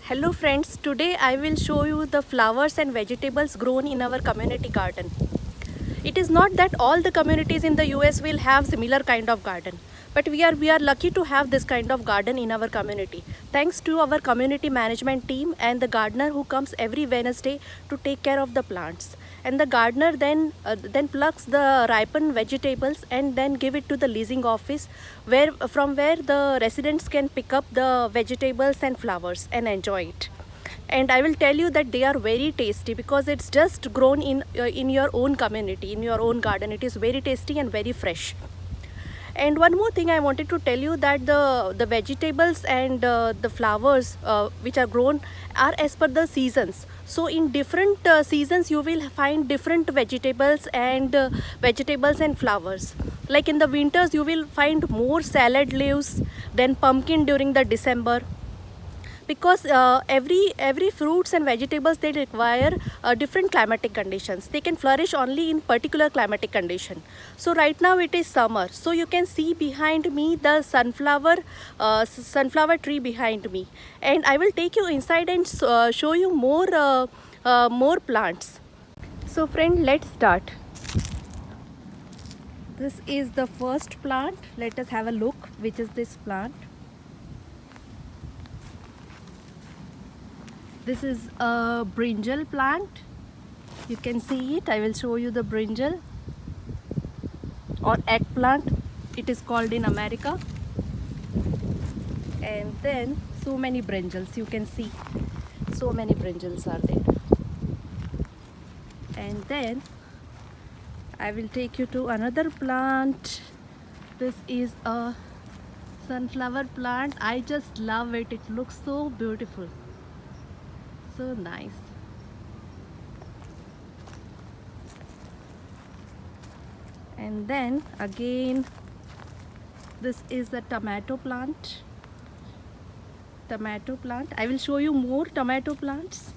Hello friends, today I will show you the flowers and vegetables grown in our community garden. It is not that all the communities in the US will have similar kind of garden, but we are lucky to have this kind of garden in our community. Thanks to our community management team and the gardener who comes every Wednesday to take care of the plants. And the gardener then plucks the ripened vegetables and then give it to the leasing office where the residents can pick up the vegetables and flowers and enjoy it. And I will tell you that they are very tasty because it's just grown in your own community, in your own garden. It is very tasty and very fresh. And one more thing I wanted to tell you that the vegetables and the flowers which are grown are as per the seasons. So in different seasons you will find different vegetables and flowers. Like in the winters you will find more salad leaves than pumpkin during the December, because every fruits and vegetables they require different climatic conditions. They can flourish only in particular climatic condition. So right now it is summer, so you can see behind me the sunflower tree behind me, and I will take you inside and show you more plants. So friend, let's start. This is the first plant. Let us have a look which is this plant. This is a brinjal plant. You can see it. I will show you the brinjal or eggplant. It is called in America. And then so many brinjals. You can see so many brinjals are there. And then I will take you to another plant. This is a sunflower plant. I just love it. It looks so beautiful. So nice. And then again, this is a tomato plant. I will show you more tomato plants.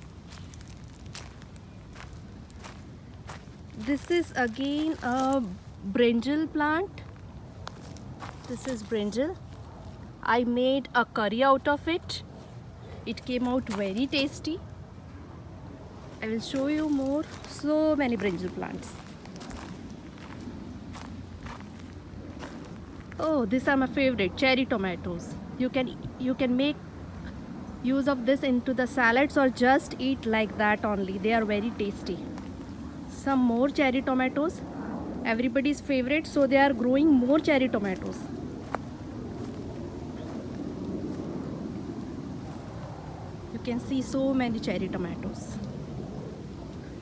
This is again a brinjal plant. This is brinjal. I made a curry out of it. It came out very tasty. I will show you more. So many brinjal plants. Oh, these are my favorite, cherry tomatoes. You can make use of this into the salads or just eat like that only. They are very tasty. Some more cherry tomatoes. Everybody's favorite, so they are growing more cherry tomatoes. You can see so many cherry tomatoes.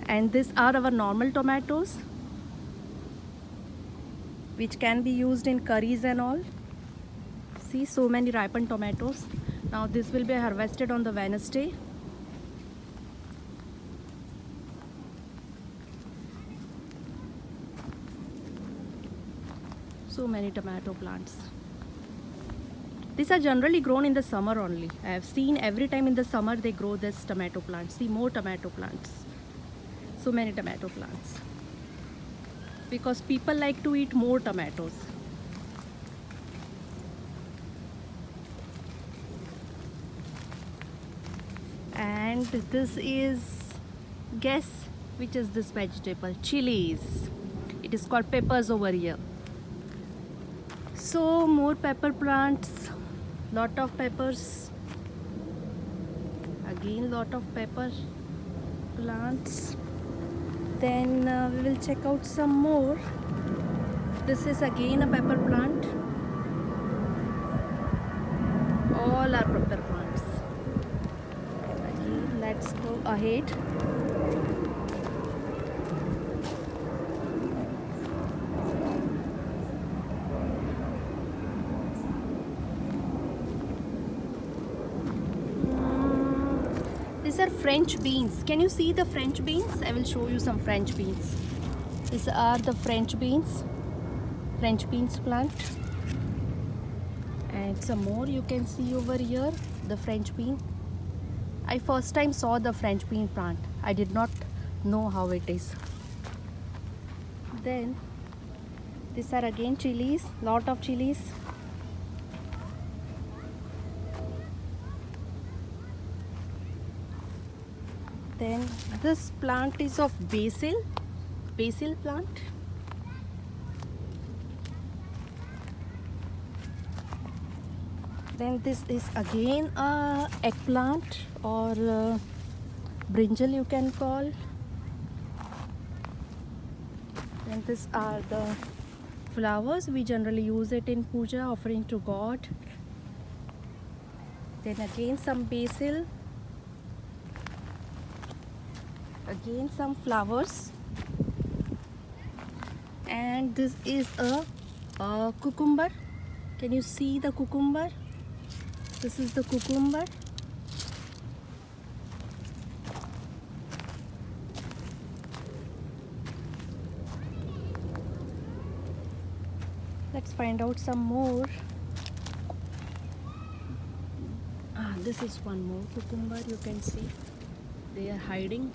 And these are our normal tomatoes, which can be used in curries and all. See, so many ripened tomatoes. Now this will be harvested on the Wednesday. So many tomato plants. These are generally grown in the summer only. I have seen every time in the summer they grow this tomato plants. See, more tomato plants. So many tomato plants. Because people like to eat more tomatoes. And this is, guess which is this vegetable? Chilies. It is called peppers over here. So more pepper plants, lot of peppers. Again lot of pepper plants. Then we will check out some more. This is again a pepper plant. All are pepper plants. Again, let's go ahead. These are French beans. Can you see the French beans? I will show you some French beans. These are the French beans plant. And some more you can see over here, the French bean. I first time saw the French bean plant. I did not know how it is. Then these are again chilies, lot of chilies. Then this plant is of basil plant. Then this is again a eggplant or brinjal you can call. And these are the flowers. We generally use it in puja, offering to God. Then again some basil, again some flowers, and this is a cucumber. Can you see the cucumber? This is the cucumber. Let's find out some more. This is one more cucumber. You can see they are hiding.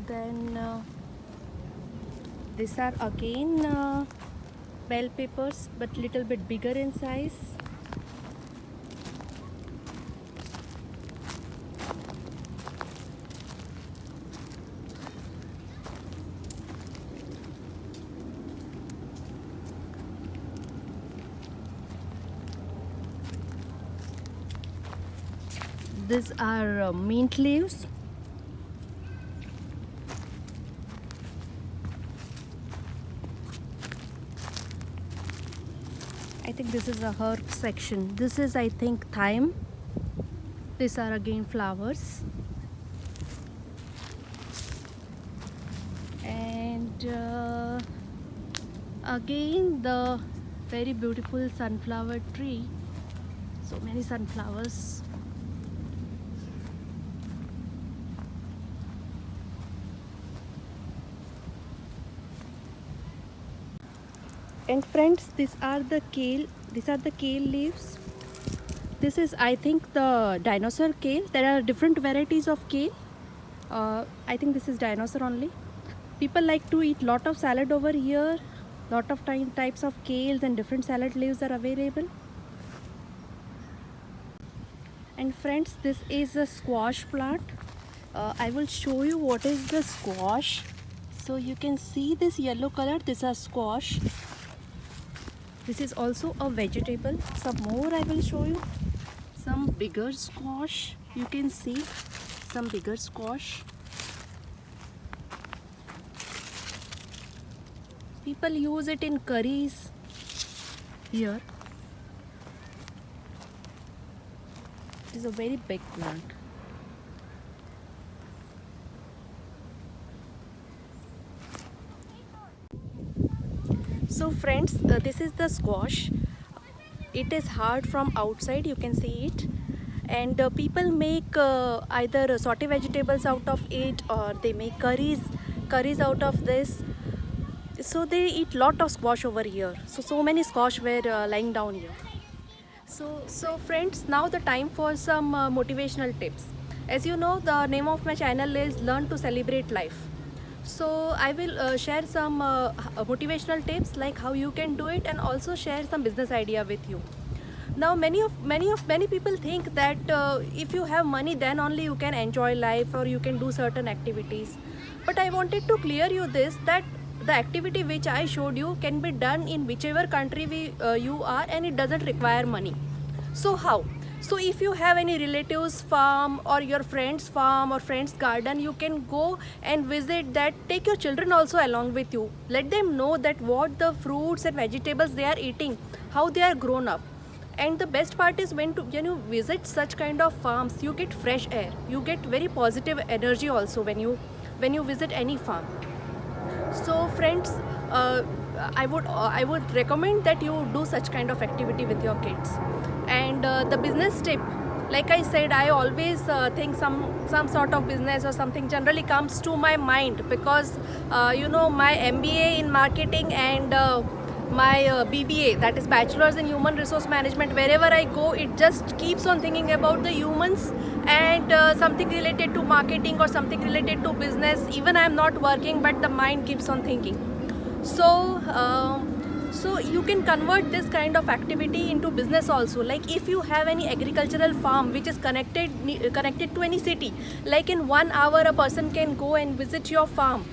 Then these are again bell peppers, but little bit bigger in size. These are mint leaves. I think this is a herb section. This is, I think, thyme. These are again flowers. And again the very beautiful sunflower tree. So many sunflowers. And friends, these are the kale leaves. This is, I think, the dinosaur kale. There are different varieties of kale. I think this is dinosaur only. People like to eat lot of salad over here. Lot of types of kales and different salad leaves are available. And friends, this is a squash plant. I will show you what is the squash. So you can see this yellow color. This is squash. This is also a vegetable. Some more I will show you. Some bigger squash. You can see some bigger squash. People use it in curries here. It is a very big plant. So friends, this is the squash. It is hard from outside, you can see it. And people make either saute vegetables out of it, or they make curries out of this. So they eat lot of squash over here. So many squash were lying down here. So friends, now the time for some motivational tips. As you know, the name of my channel is Learn to Celebrate Life. So I will share some motivational tips, like how you can do it, and also share some business idea with you. Now many people think that if you have money, then only you can enjoy life or you can do certain activities. But I wanted to clear you this, that the activity which I showed you can be done in whichever country you are, and it doesn't require money. So how? So if you have any relatives farm or your friend's farm or friend's garden, you can go and visit that. Take your children also along with you. Let them know that what the fruits and vegetables they are eating, how they are grown up. And the best part is when you visit such kind of farms, you get fresh air. You get very positive energy also when you visit any farm. So friends, I would recommend that you do such kind of activity with your kids. And the business tip, like I said, I always think some sort of business or something generally comes to my mind, because my MBA in marketing and my BBA, that is Bachelor's in Human Resource Management, wherever I go, it just keeps on thinking about the humans and something related to marketing or something related to business. Even I am not working, but the mind keeps on thinking. So So you can convert this kind of activity into business also. Like if you have any agricultural farm which is connected to any city, like in 1 hour a person can go and visit your farm,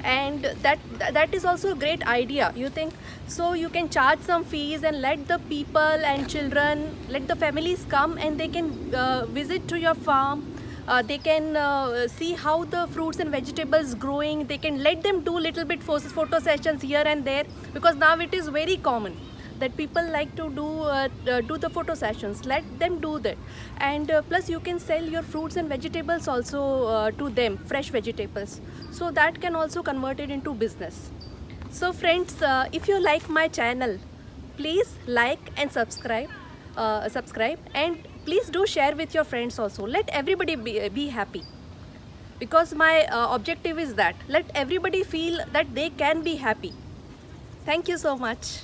and that is also a great idea, you think. So you can charge some fees and let the people and children, let the families come, and they can visit to your farm. They can see how the fruits and vegetables growing. They can let them do little bit photo sessions here and there, because now it is very common that people like to do the photo sessions. Let them do that. And plus you can sell your fruits and vegetables also to them, fresh vegetables, so that can also convert it into business. So friends, if you like my channel, please like and subscribe, and please do share with your friends also. Let everybody be happy, because my objective is that let everybody feel that they can be happy. Thank you so much.